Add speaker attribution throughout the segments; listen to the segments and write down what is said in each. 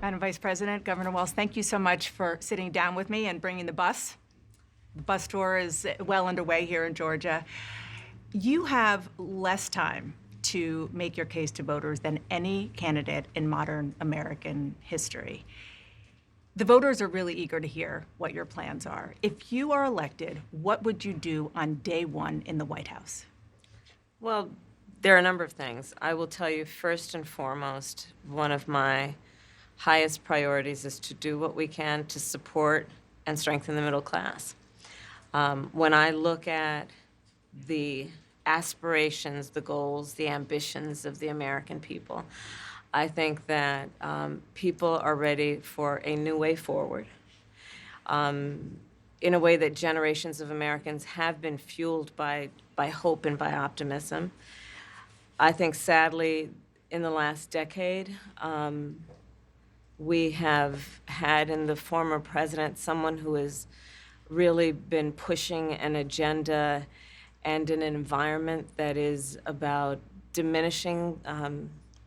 Speaker 1: Madam Vice President, Governor Walz, thank you so much for sitting down with me and bringing the bus. The bus tour is well underway here in Georgia. You have less time to make your case to voters than any candidate in modern American history. The voters are really eager to hear what your plans are. If you are elected, what would you do on day one in the White House?
Speaker 2: Well, there are a number of things. I will tell you, first and foremost, one of my highest priorities is to do what we can to support and strengthen the middle class. When I look at the aspirations, the goals, the ambitions of the American people, I think that people are ready for a new way forward, in a way that generations of Americans have been fueled by hope and by optimism. I think, sadly, in the last decade, we have had in the former president someone who has really been pushing an agenda and an environment that is about diminishing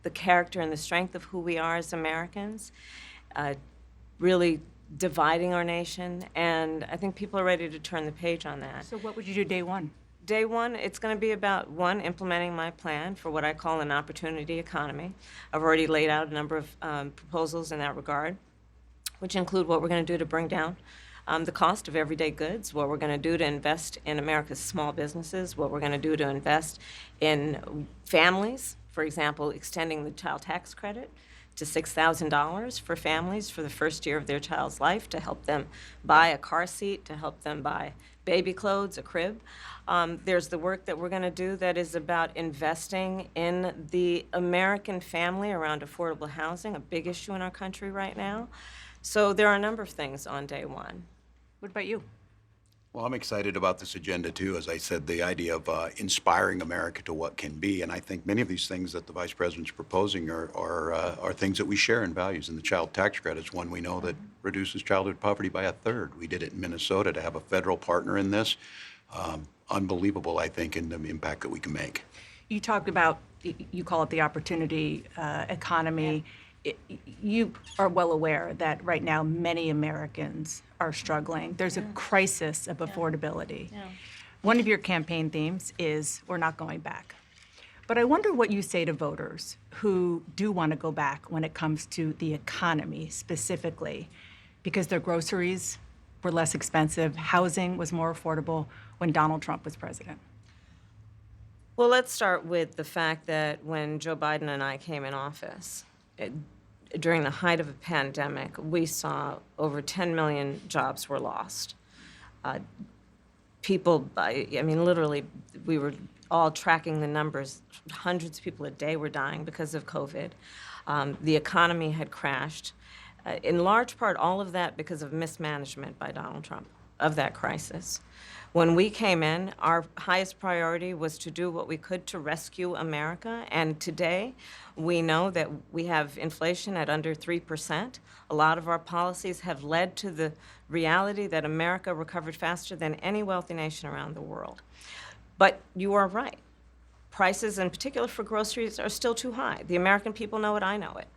Speaker 2: the character and the strength of who we are as Americans, really dividing our nation, and I think people are ready to turn the page on that.
Speaker 1: So what would you do day one?
Speaker 2: Day one, it's going to be about, one, implementing my plan for what I call an opportunity economy. I've already laid out a number of proposals in that regard, which include what we're going to do to bring down the cost of everyday goods, what we're going to do to invest in America's small businesses, what we're going to do to invest in families, for example, extending the child tax credit to $6,000 for families for the first year of their child's life, to help them buy a car seat, to help them buy baby clothes, a crib. There's the work that we're going to do that is about investing in the American family around affordable housing, a big issue in our country right now. So there are a number of things on day one.
Speaker 1: What about you?
Speaker 3: Well, I'm excited about this agenda, too. As I said, the idea of inspiring America to what can be. And I think many of these things that the Vice President's proposing are things that we share in values. And the child tax credit is one we know that reduces childhood poverty by 1/3. We did it in Minnesota. To have a federal partner in this, unbelievable, I think, in the impact that we can make.
Speaker 1: You talked about, you call it the opportunity economy. You are well aware that right now many Americans are struggling. There's a crisis of affordability. One of your campaign themes is we're not going back. But I wonder what you say to voters who do want to go back when it comes to the economy specifically, because their groceries were less expensive, housing was more affordable when Donald Trump was president.
Speaker 2: Well, let's start with the fact that when Joe Biden and I came in office, during the height of a pandemic, we saw over 10 million jobs were lost. People, I mean, literally, we were all tracking the numbers. Hundreds of people a day were dying because of COVID. The economy had crashed. In large part, all of that because of mismanagement by Donald Trump of that crisis. When we came in, our highest priority was to do what we could to rescue America. And today, we know that we have inflation at under 3%. A lot of our policies have led to the reality that America recovered faster than any wealthy nation around the world. But you are right. Prices, in particular for groceries, are still too high. The American people know it, I know it,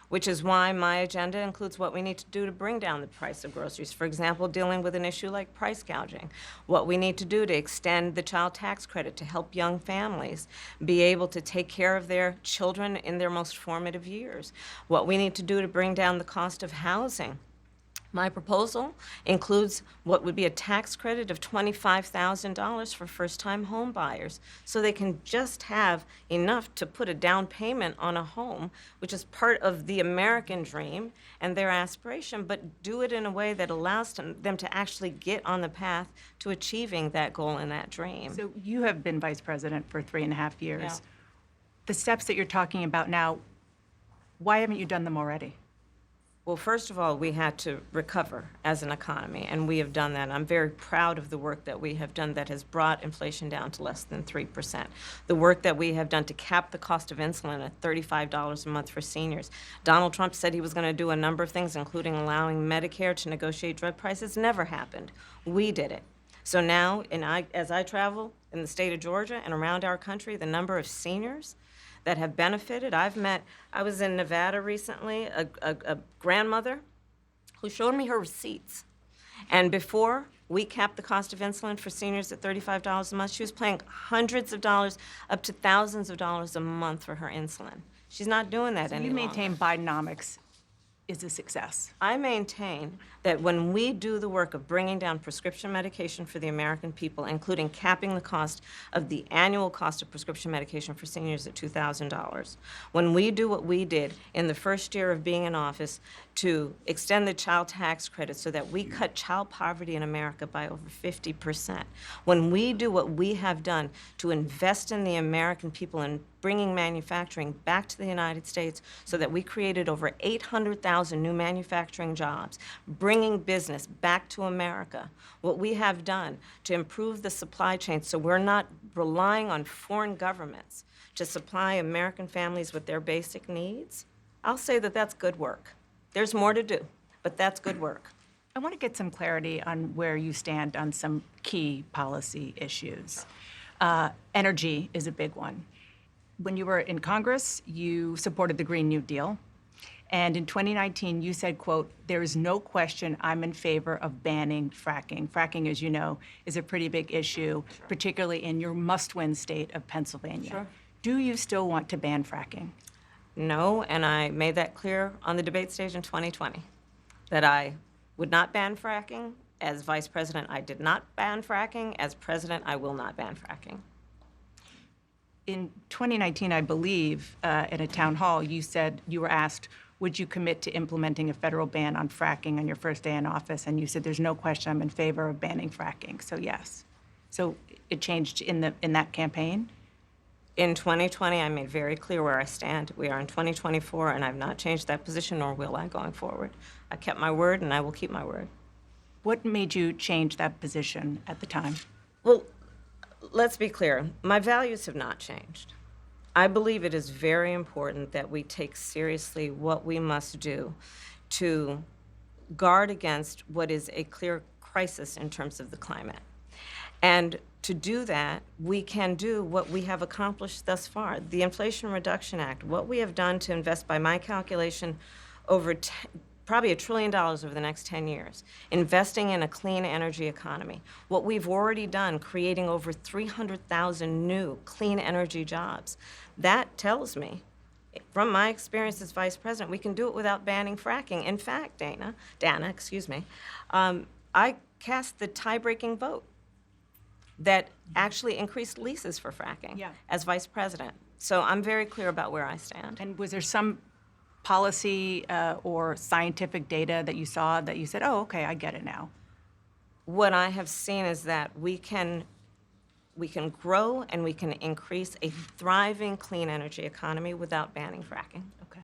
Speaker 2: which is why my agenda includes what we need to do to bring down the price of groceries. For example, dealing with an issue like price gouging. What we need to do to extend the child tax credit to help young families be able to take care of their children in their most formative years. What we need to do to bring down the cost of housing. My proposal includes what would be a tax credit of $25,000 for first-time home buyers, so they can just have enough to put a down payment on a home, which is part of the American dream and their aspiration, but do it in a way that allows them to actually get on the path to achieving that goal and that dream.
Speaker 1: So you have been vice president for 3.5 years.
Speaker 2: Yeah.
Speaker 1: The steps that you're talking about now, why haven't you done them already?
Speaker 2: Well, first of all, we had to recover as an economy, and we have done that. I'm very proud of the work that we have done that has brought inflation down to less than 3%. The work that we have done to cap the cost of insulin at $35 a month for seniors. Donald Trump said he was going to do a number of things, including allowing Medicare to negotiate drug prices. Never happened. We did it. So now, as I travel in the state of Georgia and around our country, the number of seniors that have benefited. I was in Nevada recently, a grandmother who showed me her receipts. And before we capped the cost of insulin for seniors at $35 a month, she was paying hundreds of dollars, up to thousands of dollars a month for her insulin. She's not doing that any
Speaker 1: You
Speaker 2: longer.
Speaker 1: maintain Bidenomics is a success.
Speaker 2: I maintain that when we do the work of bringing down prescription medication for the American people, including capping the cost of the annual cost of prescription medication for seniors at $2,000, when we do what we did in the first year of being in office to extend the child tax credit so that we cut child poverty in America by over 50%, when we do what we have done to invest in the American people and bringing manufacturing back to the United States so that we created over 800,000 new manufacturing jobs, bringing business back to America, what we have done to improve the supply chain so we're not relying on foreign governments to supply American families with their basic needs, I'll say that that's good work. There's more to do, but that's good work.
Speaker 1: I want to get some clarity on where you stand on some key policy issues. Energy is a big one. When you were in Congress, you supported the Green New Deal. And in 2019, you said, quote, "There is no question I'm in favor of banning fracking." Fracking, as you know, is a pretty big issue, particularly in your must-win state of Pennsylvania.
Speaker 2: Sure.
Speaker 1: Do you still want to ban fracking?
Speaker 2: No, and I made that clear on the debate stage in 2020, that I would not ban fracking. As vice president, I did not ban fracking. As president, I will not ban fracking.
Speaker 1: In 2019, I believe, at a town hall, you said, you were asked, would you commit to implementing a federal ban on fracking on your first day in office? And you said, there's no question I'm in favor of banning fracking. So yes. So it changed in that campaign?
Speaker 2: In 2020, I made very clear where I stand. We are in 2024, and I've not changed that position, nor will I going forward. I kept my word, and I will keep my word.
Speaker 1: What made you change that position at the time?
Speaker 2: Well, let's be clear. My values have not changed. I believe it is very important that we take seriously what we must do to guard against what is a clear crisis in terms of the climate. And to do that, we can do what we have accomplished thus far. The Inflation Reduction Act, what we have done to invest, by my calculation, over probably $1 trillion over the next 10 years, investing in a clean energy economy. What we've already done, creating over 300,000 new clean energy jobs. That tells me, from my experience as vice president, we can do it without banning fracking. In fact, Dana, I cast the tie-breaking vote that actually increased leases for fracking as vice president. So I'm very clear about where I stand.
Speaker 1: And was there some policy or scientific data that you saw that you said, oh, okay, I get it now?
Speaker 2: What I have seen is that we can grow and we can increase a thriving clean energy economy without banning fracking.